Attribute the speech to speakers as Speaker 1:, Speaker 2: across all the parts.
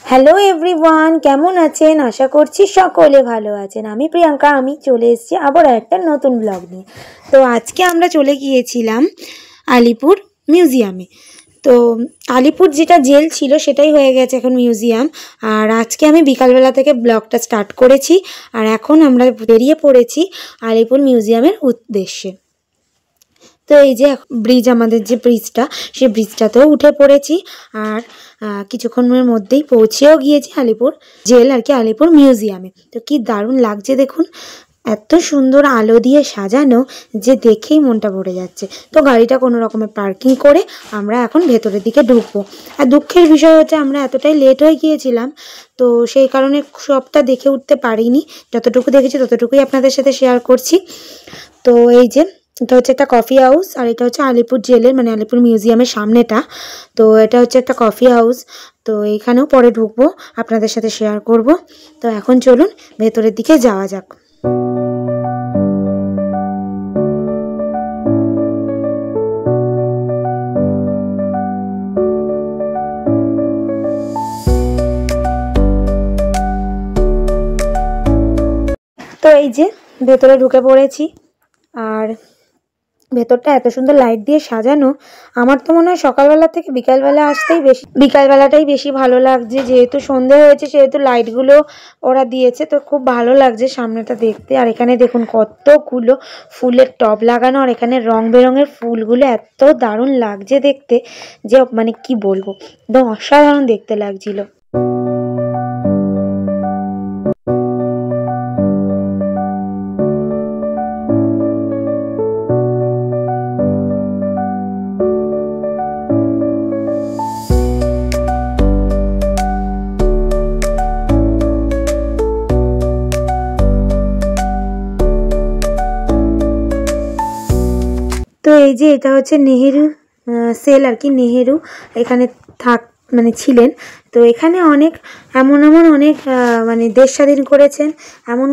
Speaker 1: Hello everyone, কেমন আছেন? আশা করছি সকলে ভালো আছেন। আমি প্রিয়াঙ্কা, আমি চলে এসেছি আবার একটা নতুন ব্লগ নিয়ে। তো আজকে আমরা চলে গিয়েছিলাম আলিপুর মিউজিয়ামে। তো আলিপুর যেটা জেল ছিল সেটাই হয়ে গেছে এখন মিউজিয়াম। আর আজকে আমি বিকালবেলা থেকে ব্লগটা স্টার্ট করেছি, আর এখন আমরা বেরিয়ে পড়েছি আলিপুর মিউজিয়ামের উদ্দেশ্যে। তো এই যে ব্রিজ, আমাদের যে ব্রিজটা, সেই ব্রিজটাতেও উঠে পড়েছি। আর কিছুক্ষণের মধ্যেই পৌঁছেও গিয়েছি আলিপুর জেল আর কি, আলিপুর মিউজিয়ামে। তো কি দারুণ লাগছে দেখুন, এত সুন্দর আলো দিয়ে সাজানো যে দেখেই মনটা ভরে যাচ্ছে। তো গাড়িটা কোনো রকমের পার্কিং করে আমরা এখন ভেতরের দিকে ঢুকবো। আর দুঃখের বিষয় হচ্ছে আমরা এতটাই লেট হয়ে গিয়েছিলাম, তো সেই কারণে সবটা দেখে উঠতে পারিনি। যতটুকু দেখেছি ততটুকুই আপনাদের সাথে শেয়ার করছি। তো এই যে এটা হচ্ছে একটা কফি হাউস, আর এটা হচ্ছে আলিপুর জেলের মানে আলিপুর মিউজিয়ামের সামনেটা। তো এটা হচ্ছে একটা কফি হাউস। তো এইখানেও পরে ঢুকবো, আপনাদের সাথে শেয়ার করব। তো এখন চলুন ভেতরের দিকে যাওয়া যাক। তো এই যে ভেতরে ঢুকে পড়েছি, আর ভেতরটা এত সুন্দর লাইট দিয়ে সাজানো। আমার তো মনে হয় সকালবেলা থেকে বিকালবেলাটাই বেশি ভালো লাগছে, যেহেতু সন্ধে হয়েছে সেহেতু লাইটগুলো ওরা দিয়েছে, তো খুব ভালো লাগছে সামনেটা দেখতে। আর এখানে দেখুন কতগুলো ফুলের টব লাগানো, আর এখানে রং বেরঙের ফুলগুলো এত দারুণ লাগছে দেখতে যে মানে কি বলবো, একদম অসাধারণ দেখতে লাগছিল। তো এই যে এটা হচ্ছে নেহেরু সেল আর কি, নেহেরু এখানে মানে ছিলেন। তো এখানে এমন অনেক মানে দেশ স্বাধীন করেছেন এমন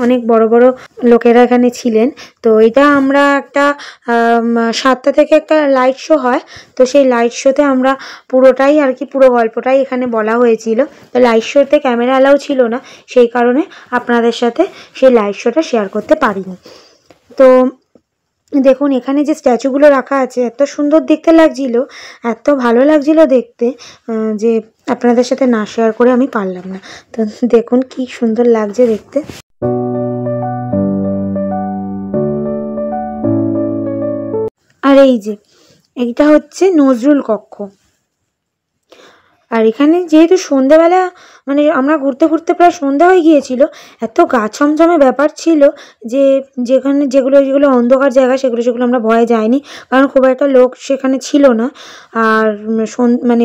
Speaker 1: অনেক বড় বড় লোকেরা এখানে ছিলেন। তো এটা আমরা একটা 7টা থেকে একটা লাইট শো হয়, তো সেই লাইট শোতে আমরা পুরোটাই আর কি, পুরো গল্পটাই এখানে বলা হয়েছিল। তো লাইট শোতে ক্যামেরা অ্যালাউ ছিল না, সেই কারণে আপনাদের সাথে সেই লাইট শোটা শেয়ার করতে পারিনি। তো দেখুন এখানে যে স্ট্যাচুগুলো রাখা আছে এত সুন্দর দেখতে লাগছিল, এত ভালো লাগছিল দেখতে, যে আপনাদের সাথে না শেয়ার করে আমি পারলাম না। তো দেখুন কি সুন্দর লাগছে দেখতে। আর এই যে এইটা হচ্ছে নজরুল কক্ষ। আর এখানে যেহেতু সন্ধ্যাবেলা মানে আমরা ঘুরতে ঘুরতে প্রায় সন্ধ্যা হয়ে গিয়েছিল, এত গা ছমছমে ব্যাপার ছিল যে যেগুলো অন্ধকার জায়গা সেগুলো আমরা ভয়ে যাইনি, কারণ খুব একটা লোক সেখানে ছিল না। আর মানে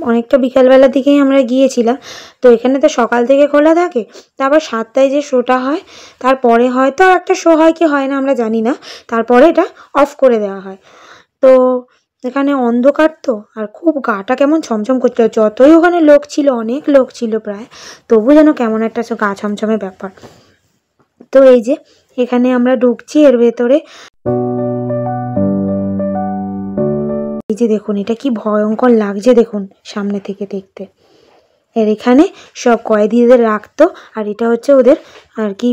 Speaker 1: অনেকটা বিকালবেলার দিকেই আমরা গিয়েছিলাম। তো এখানে তো সকাল থেকে খোলা থাকে, তারপর 7টায় যে শোটা হয় তারপরে হয়তো আর একটা শো হয় কি হয় না আমরা জানি না, তারপরে এটা অফ করে দেওয়া হয়। তো এখানে অন্ধকার তো, আর খুব গাটা কেমন ছমছম করছিল, যতই ওখানে লোক ছিল, অনেক লোক ছিল প্রায়, তবু যেন কেমন একটা গা ছমছমে ব্যাপার। তো এই যে এখানে আমরা ঢুকছি এর ভেতরে। এই যে দেখুন এটা কি ভয়ঙ্কর লাগছে দেখুন সামনে থেকে দেখতে। এর এখানে সব কয়েদিদের রাখতো, আর এটা হচ্ছে ওদের আর কি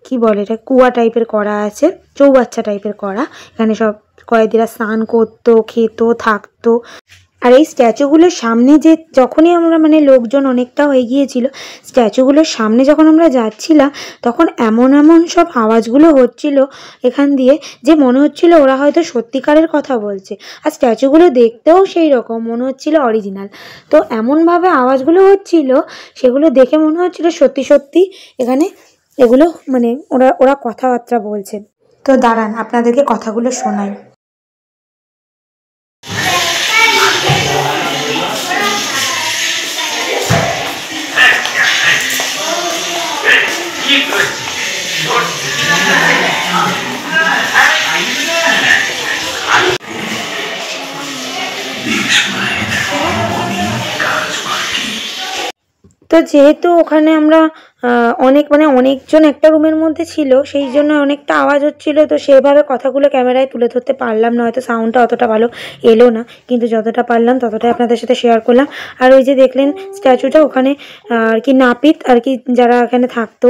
Speaker 1: কি বলে এটা, কুয়া টাইপের করা আছে, চৌবাচ্চা টাইপের করা। এখানে সব কয়েদিরা স্নান করতো, খেতো, থাকতো। আর এই স্ট্যাচুগুলোর সামনে যে যখনই আমরা মানে লোকজন অনেকটা হয়ে গিয়েছিল, স্ট্যাচুগুলোর সামনে যখন আমরা যাচ্ছিলাম তখন এমন সব আওয়াজগুলো হচ্ছিল এখান দিয়ে, যে মনে হচ্ছিল ওরা হয়তো সত্যিকারের কথা বলছে। আর স্ট্যাচুগুলো দেখতেও সেই রকম মনে হচ্ছিল অরিজিনাল। তো এমনভাবে আওয়াজগুলো হচ্ছিল, সেগুলো দেখে মনে হচ্ছিল সত্যি সত্যি এখানে এগুলো মানে ওরা কথাবার্তা বলছে। তো দাঁড়ান আপনাদেরকে কথাগুলো শোনাই। তো যেহেতু ওখানে আমরা অনেক মানে অনেকজন একটা রুমের মধ্যে ছিল, সেই জন্য অনেকটা আওয়াজ হচ্ছিলো, তো সেভাবে কথাগুলো ক্যামেরায় তুলে ধরতে পারলাম না, হয়তো সাউন্ডটা অতটা ভালো এলো না, কিন্তু যতটা পারলাম ততটাই আপনাদের সাথে শেয়ার করলাম। আর ওই যে দেখলেন স্ট্যাচুটা, ওখানে আর কি নাপিত আর কি যারা এখানে থাকতো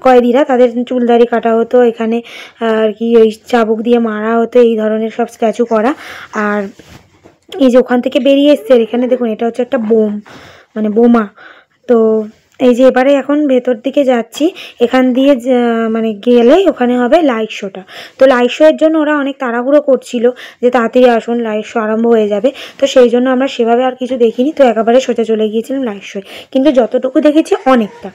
Speaker 1: কয়েদিরা, তাদের চুলদাড়ি কাটা হতো এখানে আর কি, ওই চাবুক দিয়ে মারা হতো, এই ধরনের সব স্ট্যাচু করা। আর এই যে ওখান থেকে বেরিয়ে এসছে, আর এখানে দেখুন এটা হচ্ছে একটা বোম, মানে বোমা। তো এই যে এবারে এখন ভেতর দিকে যাচ্ছি, এখান দিয়ে মানে গেলেই ওখানে হবে লাইট শোটা। তো লাইট শো এর জন্য ওরা অনেক তাড়াহুড়ো করছিল যে তাড়াতাড়ি আসুন, লাইট শো আরম্ভ হয়ে যাবে। তো সেই জন্য আমরা সেভাবে আর কিছু দেখিনি, তো একেবারে সোজা চলে গিয়েছিলাম লাইট শোয়, কিন্তু যতটুকু দেখেছি অনেকটা।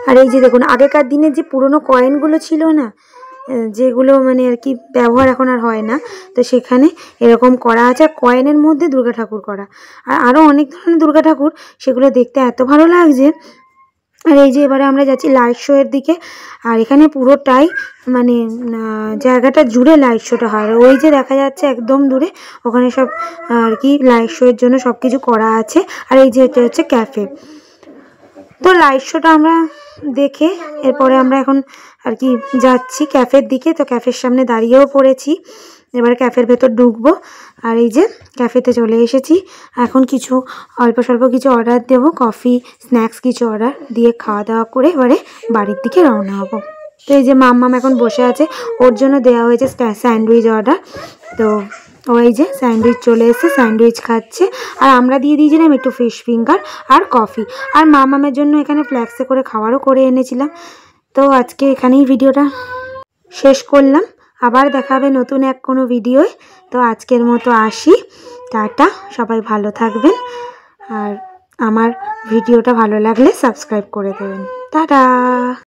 Speaker 1: আর এই যে দেখুন আগেকার দিনের যে পুরনো কয়েনগুলো ছিল না, যেগুলো মানে আর কি ব্যবহার এখন আর হয় না, তো সেখানে এরকম করা আছে। আর কয়েনের মধ্যে দুর্গা ঠাকুর করা, আর আরও অনেক ধরনের দুর্গা ঠাকুর, সেগুলো দেখতে এত ভালো লাগছে। আর এই যে এবারে আমরা যাচ্ছি লাইট শো এর দিকে, আর এখানে পুরোটাই মানে জায়গাটা জুড়ে লাইট শোটা হয়। ওই যে দেখা যাচ্ছে একদম দূরে, ওখানে সব আর কি লাইট শো এর জন্য সব কিছু করা আছে। আর এই যে এটা হচ্ছে ক্যাফে। তো লাইট শোটা আমরা দেখে এরপরে আমরা এখন আর কি যাচ্ছি ক্যাফের দিকে। তো ক্যাফের সামনে দাঁড়িয়েও পড়েছি, এবারে ক্যাফের ভেতর ঢুকবো। আর এই যে ক্যাফেতে চলে এসেছি, এখন কিছু অল্প স্বল্প কিছু অর্ডার দেবো, কফি স্ন্যাক্স কিছু অর্ডার দিয়ে খাওয়া দাওয়া করে এবারে বাড়ির দিকে রওনা হবো। তো এই যে মাম্মাম এখন বসে আছে, ওর জন্য দেওয়া হয়েছে স্যান্ডউইচ অর্ডার। তো ওই যে স্যান্ডউইচ চলে এসেছে, স্যান্ডউইচ খাচ্ছে। আর আমরা দিয়ে দিয়েছিলাম একটু ফিশ ফিঙ্গার আর কফি, আর মামামের জন্য এখানে ফ্ল্যাক্সে করে খাবারও করে এনেছিলাম। তো আজকে এখানেই ভিডিওটা শেষ করলাম, আবার দেখা হবে নতুন এক কোনো ভিডিওয়। তো আজকের মতো আসি, টাটা, সবাই ভালো থাকবেন। আর আমার ভিডিওটা ভালো লাগলে সাবস্ক্রাইব করে দেবেন। টাটা।